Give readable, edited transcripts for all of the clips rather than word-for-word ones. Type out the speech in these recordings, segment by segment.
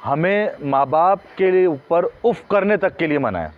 ہمیں ماں باپ کے لیے اوپر اف کرنے تک کے لیے منع ہے،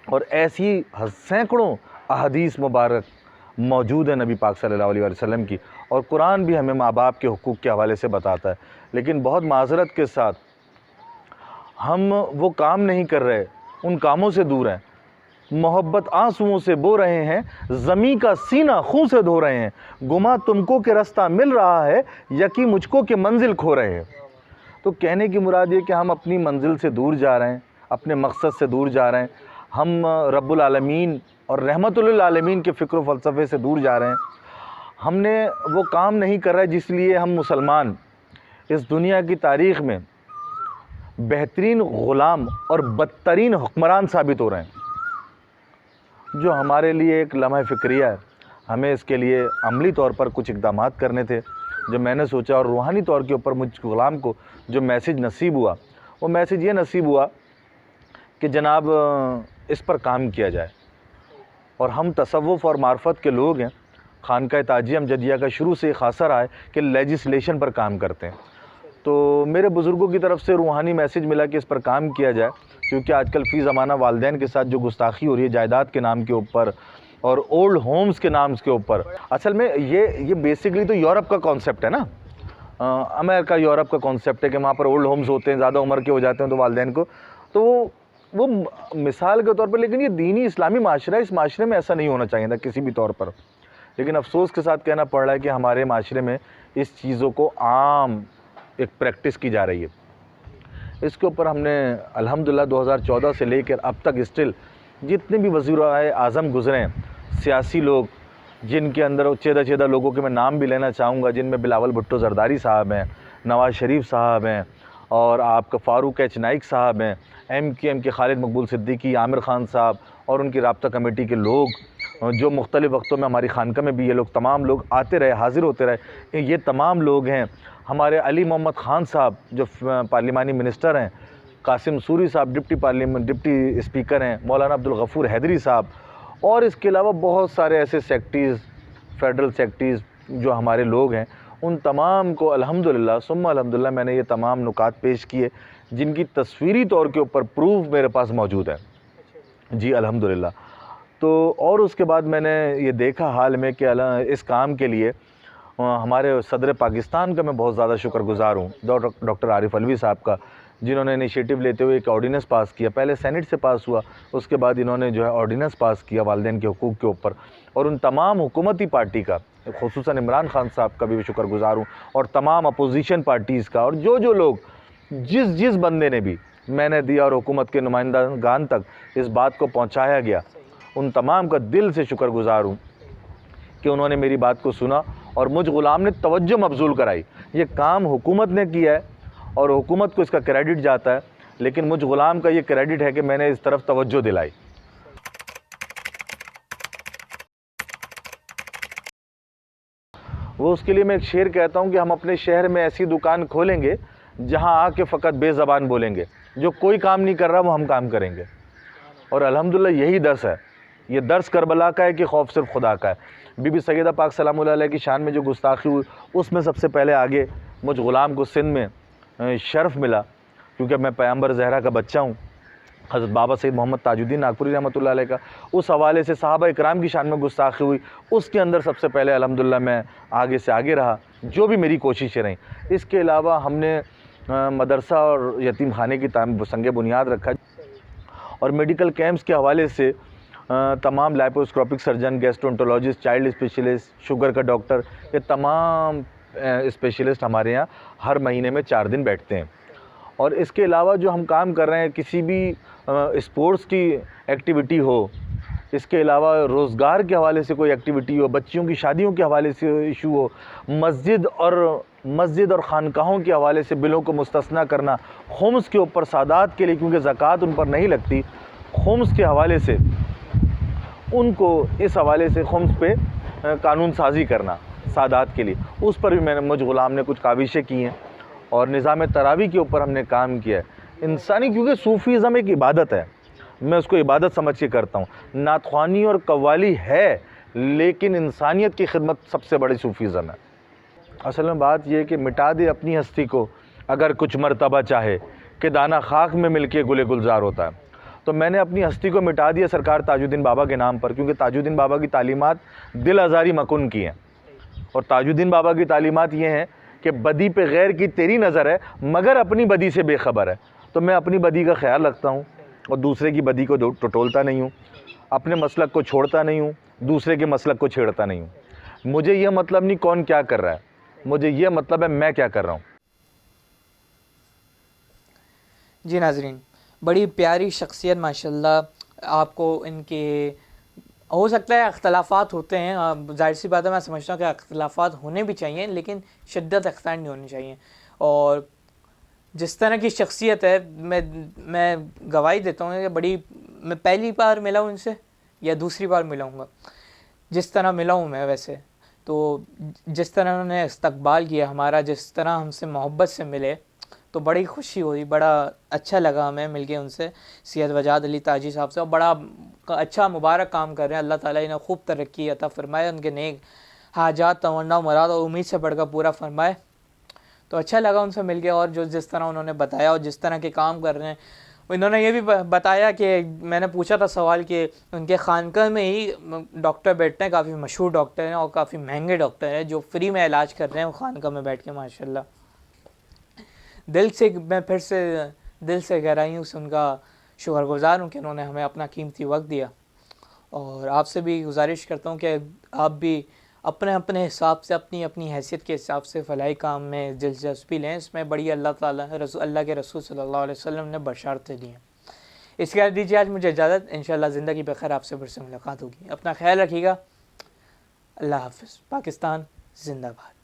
اور ایسی سینکڑوں احادیث مبارک موجود ہیں نبی پاک صلی اللہ علیہ وسلم کی، اور قرآن بھی ہمیں ماں باپ کے حقوق کے حوالے سے بتاتا ہے، لیکن بہت معذرت کے ساتھ ہم وہ کام نہیں کر رہے، ان کاموں سے دور ہیں، محبت آنسوؤں سے بو رہے ہیں، زمیں کا سینہ خون سے دھو رہے ہیں، گما تم کو کہ رستہ مل رہا ہے، یقین مجھ کو کہ منزل کھو رہے ہیں۔ تو کہنے کی مراد یہ کہ ہم اپنی منزل سے دور جا رہے ہیں، اپنے مقصد سے دور جا رہے ہیں، ہم رب العالمین اور رحمت للعالمین کے فکر و فلسفے سے دور جا رہے ہیں، ہم نے وہ کام نہیں کر رہے جس لیے ہم مسلمان اس دنیا کی تاریخ میں بہترین غلام اور بدترین حکمران ثابت ہو رہے ہیں، جو ہمارے لیے ایک لمحہ فکریہ ہے۔ ہمیں اس کے لیے عملی طور پر کچھ اقدامات کرنے تھے جو میں نے سوچا، اور روحانی طور کے اوپر مجھ غلام کو جو میسیج نصیب ہوا، وہ میسیج یہ نصیب ہوا کہ جناب اس پر کام کیا جائے، اور ہم تصوف اور معرفت کے لوگ ہیں، خانقاہ تاجیہ امجدیہ کا شروع سے خاصہ رہا ہے کہ لیجسلیشن پر کام کرتے ہیں، تو میرے بزرگوں کی طرف سے روحانی میسیج ملا کہ اس پر کام کیا جائے، کیونکہ آج کل فی زمانہ والدین کے ساتھ جو گستاخی ہو رہی ہے جائیداد کے نام کے اوپر اور اولڈ ہومز کے نام کے اوپر، اصل میں یہ بیسکلی تو یورپ کا کانسیپٹ ہے نا، امریکہ یورپ کا کانسیپٹ ہے کہ وہاں پر اولڈ ہومز ہوتے ہیں، زیادہ عمر کے ہو جاتے ہیں تو والدین کو، تو وہ مثال کے طور پر، لیکن یہ دینی اسلامی معاشرہ ہے، اس معاشرے میں ایسا نہیں ہونا چاہیے تھا کسی بھی طور پر، لیکن افسوس کے ساتھ کہنا پڑ رہا ہے کہ ہمارے معاشرے میں اس چیزوں کو عام ایک پریکٹس کی جا رہی ہے۔ اس کے اوپر ہم نے الحمدللہ 2014 سے لے کر اب تک اسٹل جتنے بھی وزرائے اعظم گزرے ہیں، سیاسی لوگ جن کے اندر چیدہ لوگوں کے میں نام بھی لینا چاہوں گا، جن میں بلاول بھٹو زرداری صاحب ہیں، نواز شریف صاحب ہیں، اور آپ کا فاروق ایچ نائک صاحب ہیں، MQM کے خالد مقبول صدیقی، عامر خان صاحب اور ان کی رابطہ کمیٹی کے لوگ جو مختلف وقتوں میں ہماری خانقاہ میں بھی یہ لوگ تمام لوگ آتے رہے، حاضر ہوتے رہے، یہ تمام لوگ ہیں، ہمارے علی محمد خان صاحب جو پارلیمانی منسٹر ہیں، قاسم سوری صاحب ڈپٹی اسپیکر ہیں، مولانا عبدالغفور حیدری صاحب، اور اس کے علاوہ بہت سارے ایسے سیکٹریز، فیڈرل سیکٹریز جو ہمارے لوگ ہیں، ان تمام کو الحمدللہ ثم الحمدللہ میں نے یہ تمام نکات پیش کیے جن کی تصویری طور کے اوپر پروف میرے پاس موجود ہے جی الحمدللہ۔ تو اور اس کے بعد میں نے یہ دیکھا حال میں کہ اس کام کے لیے ہمارے صدر پاکستان کا میں بہت زیادہ شکر گزار ہوں، ڈاکٹر عارف علوی صاحب کا، جنہوں نے انیشیٹو لیتے ہوئے ایک آرڈیننس پاس کیا، پہلے سینٹ سے پاس ہوا، اس کے بعد انہوں نے جو ہے آرڈیننس پاس کیا والدین کے حقوق کے اوپر، اور ان تمام حکومتی پارٹی کا، خصوصاً عمران خان صاحب کا بھی شکر گزار ہوں، اور تمام اپوزیشن پارٹیز کا، اور جو لوگ جس بندے نے بھی میں نے دیا اور حکومت کے نمائندگان تک اس بات کو پہنچایا گیا، ان تمام کا دل سے شکر گزار ہوں کہ انہوں نے میری بات کو سنا اور مجھ غلام نے توجہ مبذول کرائی۔ یہ کام حکومت نے کیا ہے اور حکومت کو اس کا کریڈٹ جاتا ہے، لیکن مجھ غلام کا یہ کریڈٹ ہے کہ میں نے اس طرف توجہ دلائی۔ وہ اس کے لیے میں ایک شعر کہتا ہوں کہ ہم اپنے شہر میں ایسی دکان کھولیں گے جہاں آ کے فقط بے زبان بولیں گے، جو کوئی کام نہیں کر رہا وہ ہم کام کریں گے، اور الحمدللہ یہی درس ہے، یہ درس کربلا کا ہے کہ خوف صرف خدا کا ہے۔ بی بی سیدہ پاک سلام اللہ علیہ کی شان میں جو گستاخی ہوئی، اس میں سب سے پہلے آگے مجھ غلام کو سندھ میں شرف ملا، کیونکہ میں پیغمبر زہرا کا بچہ ہوں، حضرت بابا سید محمد تاج الدین ناگپوری رحمۃ اللہ علیہ کا، اس حوالے سے صحابہ اکرام کی شان میں گستاخی ہوئی، اس کے اندر سب سے پہلے الحمدللہ میں آگے سے آگے رہا، جو بھی میری کوششیں رہیں۔ اس کے علاوہ ہم نے مدرسہ اور یتیم خانے کی سنگ بنیاد رکھا، اور میڈیکل کیمپس کے حوالے سے تمام laparoscopic surgeon, گیسٹرونٹولوجسٹ، child specialist, sugar کا ڈاکٹر، یہ تمام اسپیشلسٹ ہمارے یہاں ہر مہینے میں 4 دن بیٹھتے ہیں۔ اور اس کے علاوہ جو ہم کام کر رہے ہیں، کسی بھی اسپورٹس کی ایکٹیویٹی ہو، اس کے علاوہ روزگار کے حوالے سے کوئی ایکٹیویٹی ہو، بچیوں کی شادیوں کے حوالے سے ایشو ہو، مسجد اور خانقاہوں کے حوالے سے بلوں کو مستثنیٰ کرنا، خمس کے اوپر سادات کے لیے، کیونکہ زکوٰۃ ان پر نہیں لگتی، خمس کے حوالے سے ان کو اس حوالے سے خمس پہ قانون سازی کرنا سادات کے لیے، اس پر بھی میں نے مجھ غلام نے کچھ کاوشیں کی ہیں، اور نظام تراویح کے اوپر ہم نے کام کیا ہے۔ انسانی، کیونکہ صوفیزم ایک عبادت ہے، میں اس کو عبادت سمجھ کے کرتا ہوں، نعت خوانی اور قوالی ہے، لیکن انسانیت کی خدمت سب سے بڑی صوفیزم ہے۔ اصل میں بات یہ ہے کہ مٹا دے اپنی ہستی کو اگر کچھ مرتبہ چاہے، کہ دانہ خاک میں مل کے گل گلزار ہوتا ہے. تو میں نے اپنی ہستی کو مٹا دیا سرکار تاج الدین بابا کے نام پر، کیونکہ تاج الدین بابا کی تعلیمات دل آزاری مکن کی ہیں. اور تاج الدین بابا کی تعلیمات یہ ہیں کہ بدی پہ غیر کی تیری نظر ہے مگر اپنی بدی سے بے خبر ہے. تو میں اپنی بدی کا خیال رکھتا ہوں اور دوسرے کی بدی کو ٹٹولتا نہیں ہوں، اپنے مسلک کو چھوڑتا نہیں ہوں، دوسرے کے مسلک کو چھیڑتا نہیں ہوں. مجھے یہ مطلب نہیں کون کیا کر رہا ہے، مجھے یہ مطلب ہے میں کیا کر رہا ہوں. جی ناظرین، بڑی پیاری شخصیت ماشاءاللہ. آپ کو ان کے ہو سکتا ہے اختلافات ہوتے ہیں، ظاہر سی بات ہے، میں سمجھتا ہوں کہ اختلافات ہونے بھی چاہیے لیکن شدت اختیار نہیں ہونی چاہیے. اور جس طرح کی شخصیت ہے، میں گواہی دیتا ہوں کہ میں پہلی بار ملا ہوں ان سے یا دوسری بار ملا ہوں گا، جس طرح ملا ہوں میں ویسے تو جس طرح انہوں نے استقبال کیا ہمارا، جس طرح ہم سے محبت سے ملے تو بڑی خوشی ہوئی، بڑا اچھا لگا ہمیں مل کے ان سے، سید وجاد علی تاجی صاحب سے. اور بڑا اچھا مبارک کام کر رہے ہیں، اللہ تعالیٰ انہیں خوب ترقی عطا فرمائے، ان کے نیک حاجات تمنا مراد اور امید سے بڑھ کر پورا فرمائے. تو اچھا لگا ان سے مل کے، اور جس طرح انہوں نے بتایا اور جس طرح کے کام کر رہے ہیں. انہوں نے یہ بھی بتایا کہ میں نے پوچھا تھا سوال کہ ان کے خانقاہ میں ہی ڈاکٹر بیٹھتے ہیں، کافی مشہور ڈاکٹر ہیں اور کافی مہنگے ڈاکٹر ہیں جو فری میں علاج کر رہے ہیں وہ خانقاہ میں بیٹھ کے. ماشاءاللہ میں پھر سے دل سے گہرائیوں سے ان کا شکر گزار ہوں کہ انہوں نے ہمیں اپنا قیمتی وقت دیا. اور آپ سے بھی گزارش کرتا ہوں کہ آپ بھی اپنے حساب سے، اپنی حیثیت کے حساب سے فلاحی کام میں دلچسپی لیں. اس میں بڑی اللہ کے رسول صلی اللہ علیہ وسلم نے بشارتیں دی ہیں. اس کے بعد دیجیے آج مجھے اجازت، انشاءاللہ زندگی بخیر آپ سے پھر سے ملاقات ہوگی. اپنا خیال رکھیے گا. اللہ حافظ. پاکستان زندہ باد.